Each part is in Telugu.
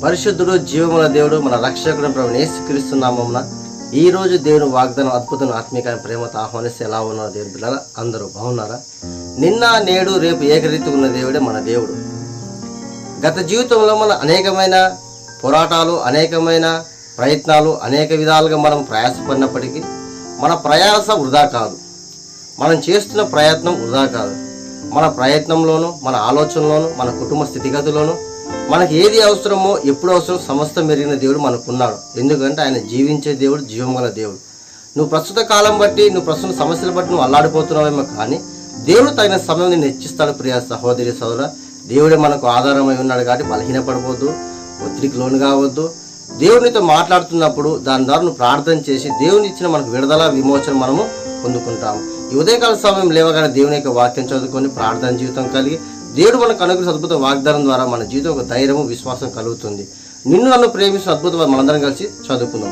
పరిశుద్ధుడు జీవముల దేవుడు మన రక్షకుడు ప్రభువైన యేసుక్రీస్తు నామమున ఈ రోజు దేవుని వాగ్దానం అద్భుతం ఆత్మీయ ప్రేమతో ఆహ్వానిస్తే ఎలా ఉన్నారు దేవుని పిల్లలు అందరూ బాగున్నారా? నిన్న నేడు రేపు ఏకరీతి ఉన్న దేవుడే మన దేవుడు. గత జీవితంలో మన అనేకమైన పోరాటాలు, అనేకమైన ప్రయత్నాలు, అనేక విధాలుగా మనం ప్రయాసపడినప్పటికీ మన ప్రయాస వృధా కాదు. మనం చేస్తున్న ప్రయత్నం వృధా కాదు. మన ప్రయత్నంలోనూ, మన ఆలోచనలోనూ, మన కుటుంబ స్థితిగతుల్లోనూ మనకి ఏది అవసరమో, ఎప్పుడు అవసరం సమస్తం మెరిగిన దేవుడు మనకున్నాడు. ఎందుకంటే ఆయన జీవించే దేవుడు, జీవం గల దేవుడు. నువ్వు ప్రస్తుత కాలం బట్టి, నువ్వు ప్రస్తుత సమస్యలు బట్టి నువ్వు అల్లాడిపోతున్నావేమో, కానీ దేవుడు తగిన సమయం నిన్ను హెచ్చిస్తాడు. ప్రియ సహోదరి సహోదర, దేవుడే మనకు ఆధారమై ఉన్నాడు కాబట్టి బలహీనపడవద్దు, ఒత్తిడికి లోను కావద్దు. దేవునితో మాట్లాడుతున్నప్పుడు దాని ద్వారా నువ్వు ప్రార్థన చేసి దేవుని ఇచ్చిన మనకు విడుదల, విమోచన మనము పొందుకుంటాము. ఈ ఉదయకాల సమయం లేవగానే దేవుని యొక్క వాక్యం చదువుకొని ప్రార్థన జీవితం కలిగి దేవుడు మనకు అనుగ్రహించిన అద్భుత వాగ్దానం ద్వారా మన జీవితం ఒక ధైర్యము, విశ్వాసం కలుగుతుంది. నిన్ను నన్ను ప్రేమించిన అద్భుతం మనందరం కలిసి చదువుకుందాం.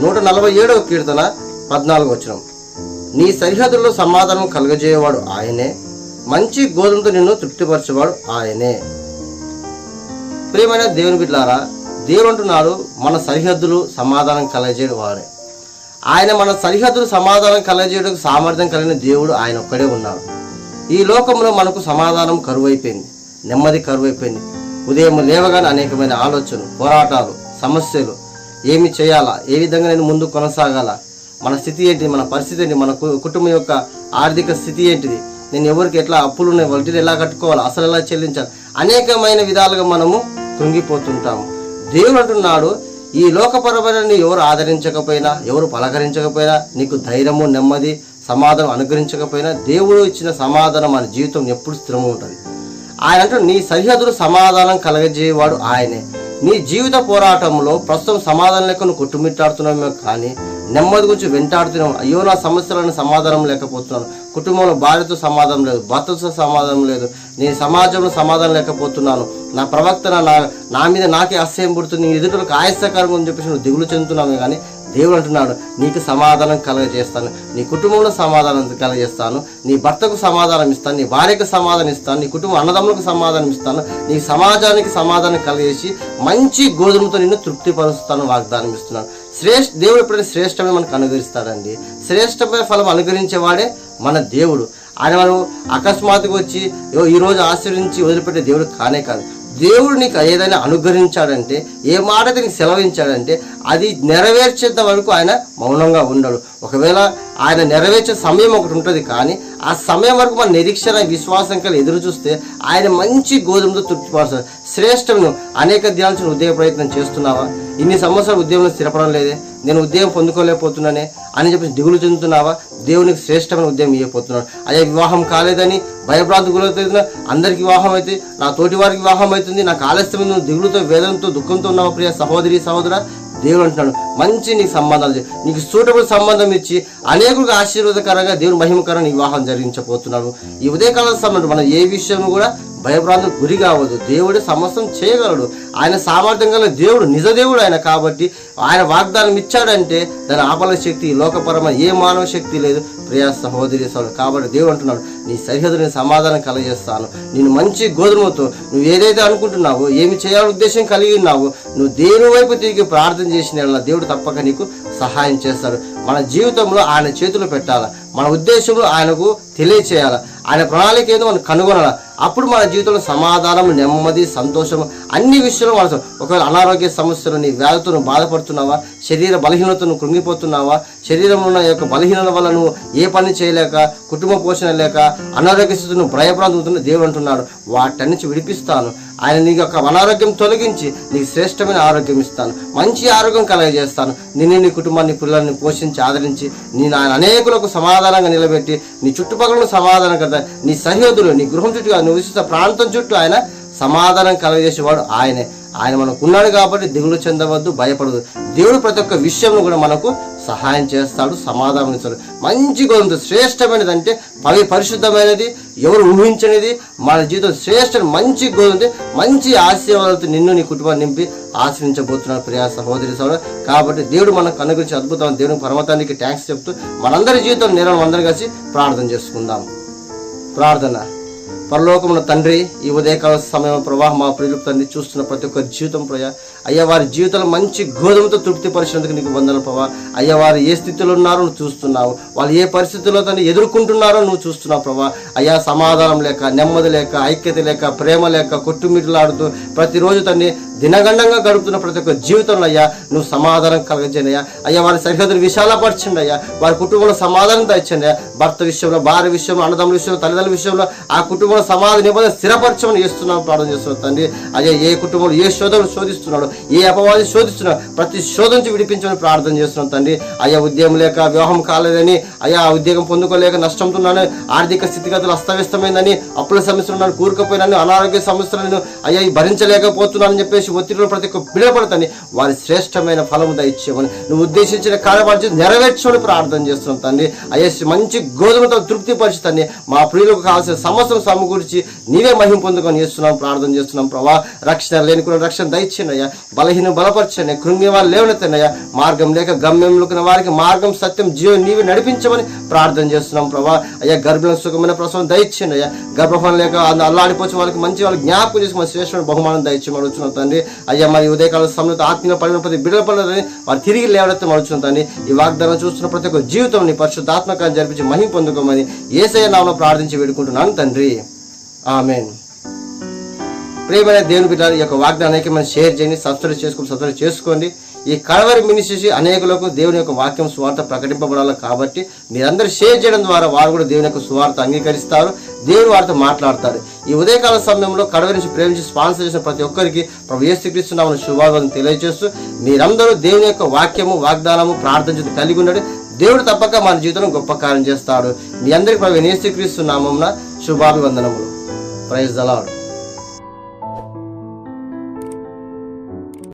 147వ కీర్తన 14వ వచనం. నీ సరిహద్దుల్లో సమాధానం కలుగజేయవాడు ఆయనే, మంచి గోధుమతో నిన్ను తృప్తిపరచేవాడు ఆయనే. ప్రియమైన దేవుని బిడ్డలారా, దేవుడు అంటున్నాడు మన సరిహద్దులు సమాధానం కలగజేయడం వాడే. ఆయన మన సరిహద్దులు సమాధానం కలగజేయడానికి సామర్థ్యం కలిగిన దేవుడు ఆయన ఒక్కడే ఉన్నాడు. ఈ లోకంలో మనకు సమాధానం కరువైపోయింది, నెమ్మది కరువైపోయింది. ఉదయం లేవగానే అనేకమైన ఆలోచనలు, పోరాటాలు, సమస్యలు. ఏమి చేయాలా, ఏ విధంగా నేను ముందు కొనసాగాల, మన స్థితి ఏంటిది, మన పరిస్థితి ఏంటి, మన కుటుంబం యొక్క ఆర్థిక స్థితి ఏంటిది, నేను ఎవరికి ఎట్లా అప్పులు ఉన్నాయి, వడ్డీలు ఎలా కట్టుకోవాలి, అసలు ఎలా చెల్లించాలి, అనేకమైన విధాలుగా మనము కృంగిపోతుంటాము. దేవుడు అంటున్నాడు, ఈ లోకపరమైన ఎవరు ఆదరించకపోయినా, ఎవరు పలకరించకపోయినా, నీకు ధైర్యము, నెమ్మది, సమాధానం అనుగ్రహించకపోయినా దేవుడు ఇచ్చిన సమాధానం మన జీవితం ఎప్పుడు స్థిరంగా ఉంటుంది. ఆయన అంటూ నీ సరిహద్దులు సమాధానం కలగజేయవాడు ఆయనే. నీ జీవిత పోరాటంలో ప్రస్తుతం సమాధానం లేక నువ్వు కొట్టుమిట్టాడుతున్నామో, కానీ నెమ్మది గురించి వెంటాడుతున్నావు. అయ్యో నా సమస్యలను సమాధానం లేకపోతున్నాను, కుటుంబంలో భార్యతో సమాధానం లేదు, భర్తతో సమాధానం లేదు, నేను సమాజంలో సమాధానం లేకపోతున్నాను, నా ప్రవక్తన నా మీద నాకే అసహ్యం పుడుతుంది, నీ ఎదుటలకు ఆయాసకరంగా అని చెప్పేసి నువ్వు దిగులు చెందుతున్నావు. కానీ దేవుడు అంటున్నాడు, నీకు సమాధానం కలగజేస్తాను, నీ కుటుంబంలో సమాధానం కలగజేస్తాను, నీ భర్తకు సమాధానం ఇస్తాను, నీ భార్యకు సమాధానం ఇస్తాను, నీ కుటుంబ అన్నదమ్ములకు సమాధానం ఇస్తాను, నీ సమాజానికి సమాధానం కలగజేసి మంచి గోధుమతో నిన్ను తృప్తిపరుస్తాను వాగ్దానం ఇస్తున్నాను. దేవుడు ఎప్పుడైనా శ్రేష్టమే మనకు అనుగ్రహిస్తాడండి. శ్రేష్టమైన ఫలం అనుగ్రహించేవాడే మన దేవుడు. ఆయన మనం అకస్మాత్తుగా వచ్చి ఈరోజు ఆశీర్వించి వదిలిపెట్టే దేవుడు కానే కాదు. దేవుడు నీకు ఏదైనా అనుగ్రహించాడంటే, ఏ మాట నీకు సెలవించాడంటే అది నెరవేర్చేంత వరకు ఆయన మౌనంగా ఉండడు. ఒకవేళ ఆయన నెరవేర్చే సమయం ఒకటి ఉంటుంది, కానీ ఆ సమయం వరకు మన నిరీక్షణ, విశ్వాసం కలిగి ఎదురు చూస్తే ఆయన మంచి గోధుమతో తృప్తిపరుస్తాడు. శ్రేష్టము. అనేక దినాల నుంచి ఉద్యోగ ప్రయత్నం చేస్తున్నావా? ఇన్ని సంవత్సరాలు ఉద్యోగంలో స్థిరపడం లేదే, నేను ఉద్యోగం పొందుకోలేకపోతున్నానే అని చెప్పి దిగులు చెందుతున్నావా? దేవునికి శ్రేష్టమైన ఉద్యోగం ఇవ్వబోతున్నాడు. అదే వివాహం కాలేదని భయభ్రాంతి గురవుతుంది, అందరికి వివాహం అయితే, నా తోటి వారికి వివాహం అవుతుంది, నాకు ఆలస్యమైన దిగులుతో, వేదనతో, దుఃఖంతో ఉన్నావా? ప్రియ సహోదరి సహోదర, దేవుడు అంటున్నాడు మంచి నీకు సంబంధాలు, నీకు సూటబుల్ సంబంధం ఇచ్చి అనేకులకు ఆశీర్వాదకరంగా దేవుడు మహిమకరంగా వివాహం జరిగించబోతున్నాడు. ఈ ఉదయకాల సమయంలో మనం ఏ విషయం కూడా భయభ్రాంతికి గురి కావద్దు. దేవుడే సమస్తం చేయగలడు. ఆయన సామర్థ్యం గల దేవుడు, నిజ దేవుడు ఆయన. కాబట్టి ఆయన వాగ్దానం ఇచ్చాడంటే దాని ఆపల శక్తి లోకపరమైన ఏ మానవ శక్తి లేదు. ప్రియ సహోదరి సహోదరు, కాబట్టి దేవుడు అంటున్నాడు, నీ సరిహద్దు నేను సమాధానం కలగజేస్తాను, నేను మంచి గోధుమతో నువ్వు ఏదైతే అనుకుంటున్నావో, ఏమి చేయాలని ఉద్దేశం కలిగి ఉన్నావో, నువ్వు దేవుని వైపు తిరిగి ప్రార్థన చేసిన దేవుడు తప్పక నీకు సహాయం చేస్తాడు. మన జీవితంలో ఆయన చేతులు పెట్టాలా, మన ఉద్దేశంలో ఆయనకు తెలియచేయాలా, ఆయన ప్రణాళిక ఏదో మనం కనుగొనాలా. అప్పుడు మన జీవితంలో సమాధానం, నెమ్మది, సంతోషం అన్ని విషయాలు మన. ఒకవేళ అనారోగ్య సమస్యలు, నీ వ్యాధితో నువ్వు బాధపడుతున్నావా, శరీర బలహీనత నువ్వు కృంగిపోతున్నావా, శరీరంలో ఉన్న యొక్క బలహీనత వల్ల నువ్వు ఏ పని చేయలేక, కుటుంబ పోషణ లేక, అనారోగ్య స్థితి నువ్వు భయప్రాంతున్నా, దేవుడు అంటున్నాడు వాటన్నించి విడిపిస్తాను. ఆయన నీ యొక్క అనారోగ్యం తొలగించి నీకు శ్రేష్టమైన ఆరోగ్యం ఇస్తాను, మంచి ఆరోగ్యం కలగజేస్తాను, నిన్ను, నీ కుటుంబాన్ని, పిల్లల్ని పోషించి ఆదరించి నేను ఆయన అనేకులకు సమాధానంగా నిలబెట్టి నీ చుట్టుపక్కల సమాధానం కదా, నీ సరిహద్దులు, నీ గృహం చుట్టూ, నువ్వు విశ్వసిస్తున్న ప్రాంతం చుట్టూ ఆయన సమాధానం కలగజేసేవాడు ఆయనే. ఆయన మనకు ఉన్నాడు కాబట్టి దిగులు చెందవద్దు, భయపడదు. దేవుడు ప్రతి ఒక్క విషయంలో కూడా మనకు సహాయం చేస్తాడు, సమాధానం ఇస్తాడు. మంచి గోధుమతో శ్రేష్టమైనది అంటే పరిశుద్ధమైనది, ఎవరు ఊహించనిది, మన జీవితం శ్రేష్ట మంచి గోధుమతో మంచి ఆశీర్వాదాలతో నిన్ను, నీ కుటుంబాన్ని నింపి ఆశ్రయించబోతున్నాడు. ప్రియా సహోదరి సహోదరు, కాబట్టి దేవుడు మనకు అనుగ్రహించే అద్భుతమైన దేవుని పరమతానికి థ్యాంక్స్ చెప్తూ మనందరి జీవితం అందరం కలిసి ప్రార్థన చేసుకుందాం. ప్రార్థన. పరలోకమున తండ్రి, ఈ ఉదయకాల సమయం ప్రభా మా ప్రియులు తండ్రి చూస్తున్న ప్రతి ఒక్కరి జీవితం ప్రభా అయ్యా, వారి జీవితంలో మంచి గోధుమతో తృప్తి పరిచినందుకు నీకు వందనాలు ప్రభా. అయ్యా, వారు ఏ స్థితిలో ఉన్నారో నువ్వు చూస్తున్నావు, వాళ్ళు ఏ పరిస్థితుల్లో తండ్రి ఎదుర్కొంటున్నారో నువ్వు చూస్తున్నావు ప్రభా. అయ్యా, సమాధానం లేక, నెమ్మది లేక, ఐక్యత లేక, ప్రేమ లేక, కొట్టుమిట్లాడుతూ ప్రతిరోజు తండ్రి దినగండంగా గడుపుతున్న ప్రతి ఒక్క జీవితంలో అయ్యా నువ్వు సమాధానం కలగజేయండి అయ్యా. అయ్యా, వారి సరిహద్దులు విశాలపరచండి అయ్యా. వారి కుటుంబంలో సమాధానం తెచ్చండి అయ్యా. భర్త విషయంలో, భార్య విషయంలో, అన్నదమ్ముల విషయంలో, తల్లిదండ్రుల విషయంలో ఆ కుటుంబంలో సమాధాన నిబంధన స్థిరపరచమని చేస్తున్నాం, ప్రార్థన చేస్తున్నాం తండ్రి. అయ్యా, ఏ కుటుంబంలో ఏ శోధనలు శోధిస్తున్నాడు, ఏ అపవాది శోధిస్తున్నాడు, ప్రతి శోధన నుంచి విడిపించమని ప్రార్థన చేస్తున్నాం తండ్రి. అయ్యా, ఉద్యోగం లేక, వివాహం కాలేదని, అయ్యా ఉద్యోగం పొందుకోలేక నష్టంతున్నాను, ఆర్థిక స్థితిగతులు అస్తవ్యస్తమైందని, అప్పుల సమస్యలు కూరుకుపోయినాను, అనారోగ్య సమస్యలను అయ్యా భరించలేకపోతున్నానని చెప్పేసి ఒత్తిడిలో ప్రతి ఒక్క బిడపడతాని వారి శ్రేష్టమైన ఫలము దయచేయమని, నువ్వు ఉద్దేశించిన కార్యపరిచి నెరవేర్చమని ప్రార్థన చేస్తున్నాం తండ్రి. అయ్యా, మంచి గోధుమతో తృప్తి పరిచుతాన్ని మా ప్రియులకు కావాల్సిన సమస్యను సమకూర్చి నీవే మహిమ పొందుకొని చేస్తున్నాం, ప్రార్థన చేస్తున్నాం ప్రభా. రక్షణ లేని కూడా రక్షణ దయచేయండి అయ్యా. బలహీన బలపరచండి, కృంగి వాళ్ళు లేవనెత్తండి అయ్యా. మార్గం లేక గమ్యంలోకి వారికి మార్గం, సత్యం, జీవం నీవే నడిపించమని ప్రార్థన చేస్తున్నాం ప్రభా. అయ్యా, గర్భంలో సుఖమైన ప్రసవం దయచేయండి అయ్యా. గర్భఫలం లేక అల్లాడిపోవచ్చు వాళ్ళకి మంచి వాళ్ళకి జ్ఞాపకం చేసి మన శ్రేష్టమైన బహుమానం దయచేయమని అడుగుతున్నాం తండ్రి. అయ్యా, మరి ఉదయకాల సమయంలో ఆత్మీయ పడిన ప్రతి బిడ్డల పనులని వారు తిరిగి లేవనెత్తం అడుగుతున్నాం తండ్రి. ఈ వాగ్దానం చూస్తున్న ప్రతి ఒక్క జీవితం నీ పరిశుద్ధాత్మకాన్ని జరిపించి మహిమ పొందుకోమని యేసయ్య నామములో ప్రార్థించి వేడుకుంటున్నాను తండ్రి. ఆమేన్. ప్రియమైన దేవుని బిడ్డలారా, ఈ యొక్క వాగ్దానానికి మనం షేర్ చేయండి, సబ్స్క్రైబ్ చేసుకోండి. ఈ కల్వరి మినిస్ట్రీ అనేకులకు దేవుని యొక్క వాక్యం సువార్త ప్రకటింపబడాలి కాబట్టి మీరందరూ షేర్ చేయడం ద్వారా వారు కూడా దేవుని యొక్క సువార్త అంగీకరిస్తారు, దేవుని వారితో మాట్లాడతారు. ఈ ఉదయకాల సమయంలో కల్వరి నుంచి ప్రేమించి స్పాన్సర్ చేసిన ప్రతి ఒక్కరికి ప్రభు యేసుక్రీస్తు నామమున శుభాకాంక్షలు తెలియజేస్తూ మీరందరూ దేవుని యొక్క వాక్యము, వాగ్దానము, ప్రార్థన కలిగి ఉండండి. దేవుడు తప్పక మన జీవితంలో గొప్ప కార్యం చేస్తాడు. మీ అందరికీ ప్రభు యేసుక్రీస్తు నామమున శుభాభివందనములు. Praise the lord.